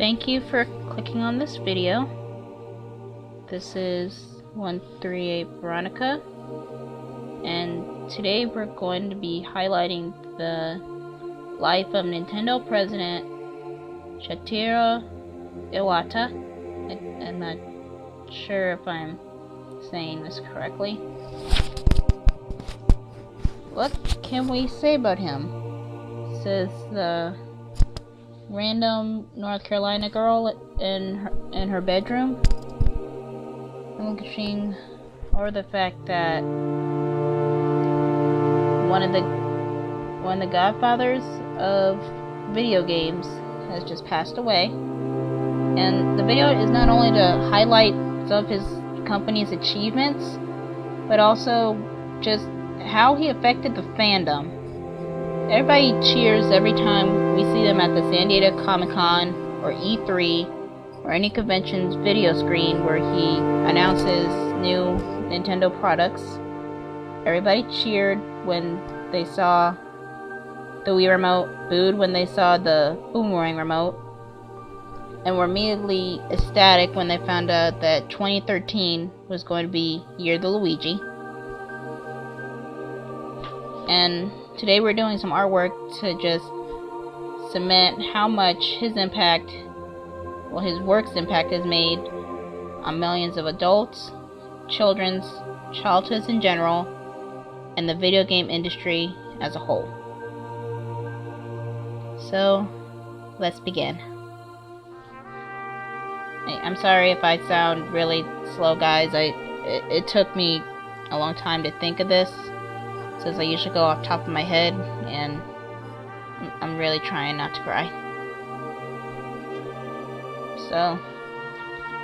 Thank you for clicking on this video. This is 138 Veronica, and today we're going to be highlighting the life of Nintendo President Satoru Iwata. I'm not sure if I'm saying this correctly. What can we say about him? It says the random North Carolina girl in her bedroom, machine, or the fact that one of the godfathers of video games has just passed away. And the video is not only to highlight some of his company's achievements, but also just how he affected the fandom. Everybody cheers every time we see them at the San Diego Comic-Con or E3 or any convention's video screen where he announces new Nintendo products. Everybody cheered when they saw the Wii remote, booed when they saw the Boomerang remote, and were immediately ecstatic when they found out that 2013 was going to be Year of the Luigi. And today we're doing some artwork to just cement how much his work's impact has made on millions of adults, childhoods in general, and the video game industry as a whole. So, let's begin. I'm sorry if I sound really slow, guys. It took me a long time to think of this, since I usually go off top of my head, and I'm really trying not to cry. So,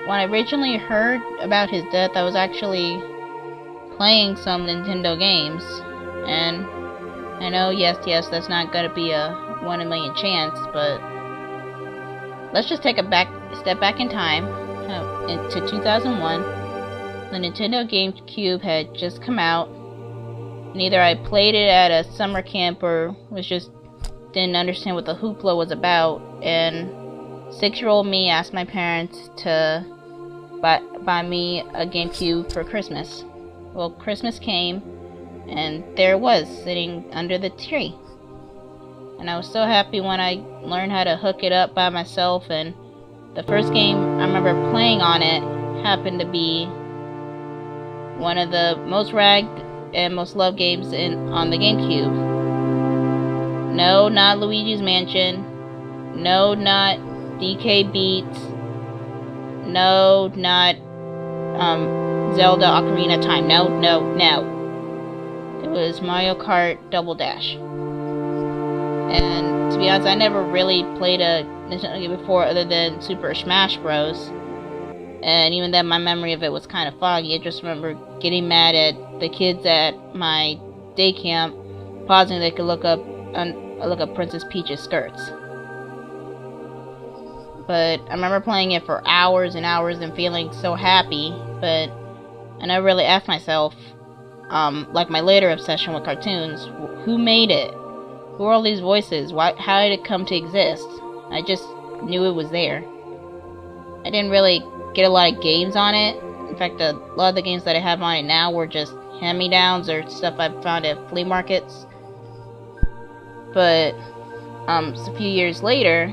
when I originally heard about his death, I was actually playing some Nintendo games, and I know, yes, that's not gonna be a 1 in a million chance, but let's just take a step back in time, into 2001. The Nintendo GameCube had just come out, and either I played it at a summer camp or didn't understand what the hoopla was about, and 6-year-old me asked my parents to buy me a GameCube for Christmas. Well, Christmas came, and there it was, sitting under the tree. And I was so happy when I learned how to hook it up by myself, and the first game I remember playing on it happened to be one of the most ragged and most loved games on the GameCube. No, not Luigi's Mansion. No, not DK Beats. No, not Zelda Ocarina of Time. No. It was Mario Kart Double Dash. And to be honest, I never really played a Nintendo game before other than Super Smash Bros. And even then, my memory of it was kind of foggy. I just remember getting mad at the kids at my day camp, pausing they could look up Princess Peach's skirts. But I remember playing it for hours and hours and feeling so happy, but I never really asked myself, like my later obsession with cartoons, who made it? Who are all these voices? How did it come to exist? I just knew it was there. I didn't really get a lot of games on it. In fact, a lot of the games that I have on it now were just hand-me-downs or stuff I found at flea markets. But a few years later,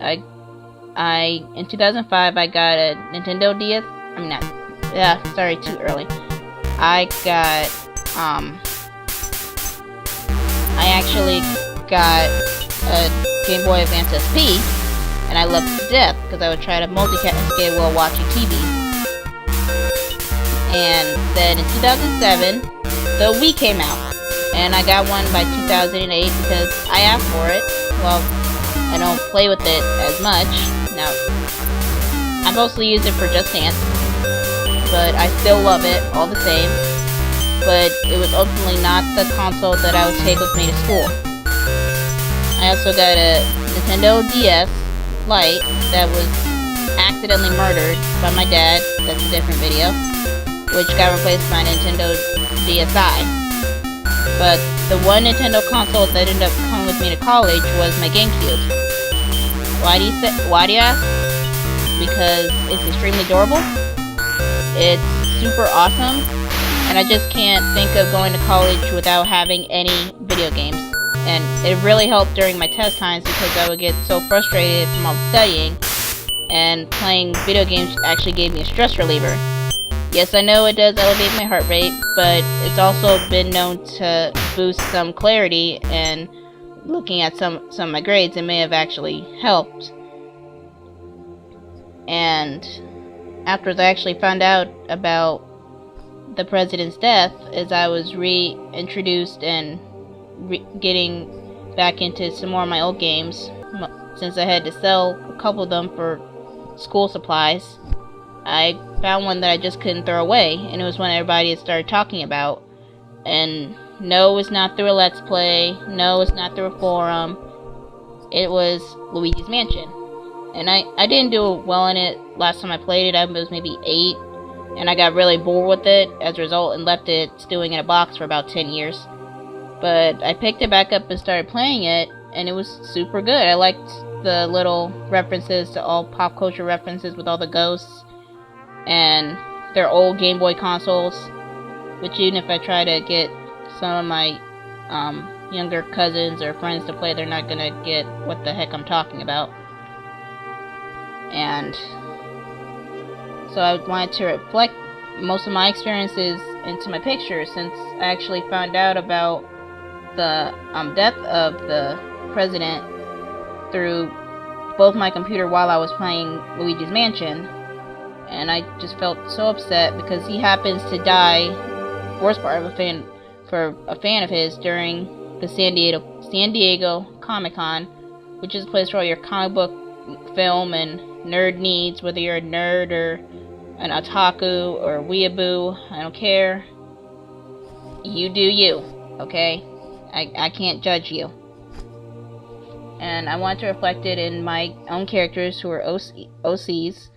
in 2005, I got a Nintendo DS. Too early. I actually got a Game Boy Advance SP, and I loved it to death because I would try to multicast it while watching TV. And then in 2007, the Wii came out, and I got one by 2008 because I asked for it. Well, I don't play with it as much. Now, I mostly use it for Just Dance, but I still love it all the same. But it was ultimately not the console that I would take with me to school. I also got a Nintendo DS Lite that was accidentally murdered by my dad. That's a different video. Which got replaced by Nintendo DSi. But the one Nintendo console that ended up coming with me to college was my GameCube. Why do you ask? because it's extremely durable. It's super awesome, and I just can't think of going to college without having any video games. And it really helped during my test times because I would get so frustrated from all the studying, and playing video games actually gave me a stress reliever. Yes, I know it does elevate my heart rate, but it's also been known to boost some clarity, and looking at some of my grades, it may have actually helped. And after I actually found out about the president's death, as I was reintroduced and getting back into some more of my old games, since I had to sell a couple of them for school supplies, I found one that I just couldn't throw away, and it was one everybody had started talking about. And no, it's not through a Let's Play, no, it's not through a forum, it was Luigi's Mansion. And I didn't do well in it last time I played it. I was maybe 8, and I got really bored with it as a result and left it stewing in a box for about 10 years. But I picked it back up and started playing it, and it was super good. I liked the little references to all pop culture references with all the ghosts and their old Game Boy consoles, which even if I try to get some of my younger cousins or friends to play, they're not gonna get what the heck I'm talking about. And so I wanted to reflect most of my experiences into my pictures, since I actually found out about the death of the president through both my computer while I was playing Luigi's Mansion. And I just felt so upset because he happens to die, worst part of a fan of his, during the San Diego Comic-Con, which is a place for all your comic book, film, and nerd needs, whether you're a nerd or an otaku or weeaboo. I don't care. You do you, okay? I can't judge you. And I want to reflect it in my own characters who are OCs.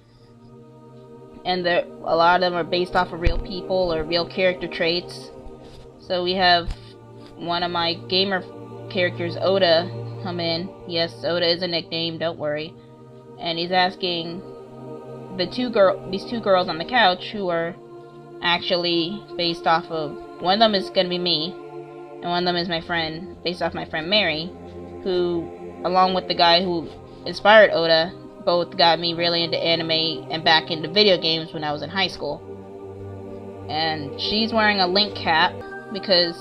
And a lot of them are based off of real people or real character traits. So we have one of my gamer characters, Oda, come in. Yes, Oda is a nickname, don't worry. And he's asking these two girls on the couch, who are actually based off of, one of them is going to be me, and one of them is my friend, based off my friend Mary, who, along with the guy who inspired Oda, both got me really into anime and back into video games when I was in high school. And she's wearing a Link cap because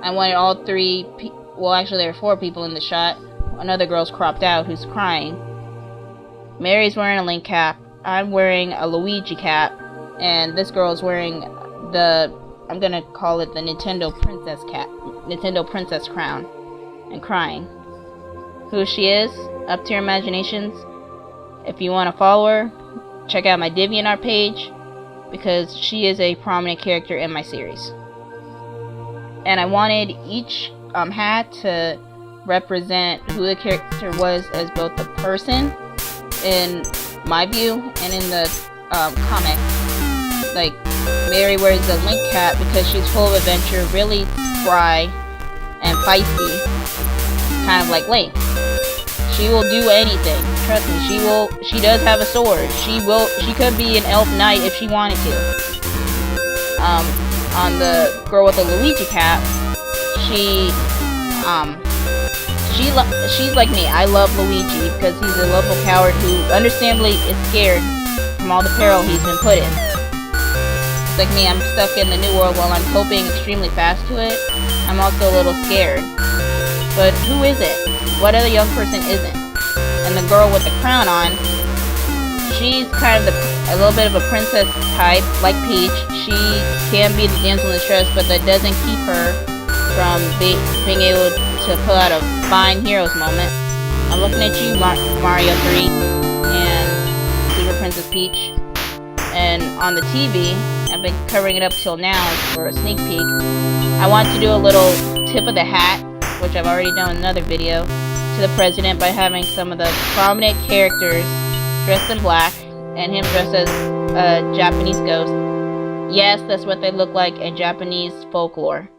I wanted all three well, actually there are 4 people in the shot. Another girl's cropped out who's crying. Mary's wearing a Link cap, I'm wearing a Luigi cap, and this girl's wearing I'm gonna call it the Nintendo Princess cap, Nintendo Princess crown, and crying. Who she is, up to your imaginations. If you want to follow her, check out my DeviantArt page, because she is a prominent character in my series. And I wanted each hat to represent who the character was as both the person, in my view, and in the comic. Like, Mary wears the Link cap because she's full of adventure, really spry and feisty, kind of like Link. She will do anything. Trust me, she does have a sword. She could be an elf knight if she wanted to. On the girl with the Luigi cap, she's like me. I love Luigi because he's a lovable coward who understandably is scared from all the peril he's been put in. It's like me, I'm stuck in the new world while I'm coping extremely fast to it. I'm also a little scared. But who is it? What other young person isn't? And the girl with the crown on, she's kind of a little bit of a princess type, like Peach. She can be the damsel in distress, but that doesn't keep her from being able to pull out a fine hero's moment. I'm looking at you, Mario 3 and Super Princess Peach. And on the TV, I've been covering it up till now for a sneak peek. I want to do a little tip of the hat, which I've already done in another video, to the president by having some of the prominent characters dressed in black, and him dressed as a Japanese ghost. Yes, that's what they look like in Japanese folklore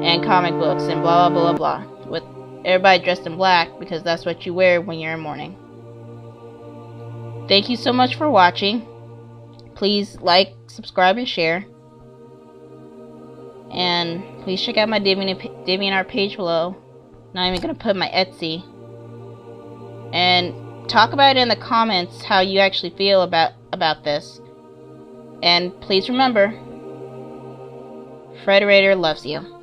and comic books and blah blah blah blah, with everybody dressed in black because that's what you wear when you're in mourning. Thank you so much for watching. Please like, subscribe, and share. And please check out my DeviantArt page below. Not even gonna put my Etsy. And talk about it in the comments how you actually feel about this. And please remember, Frederator loves you.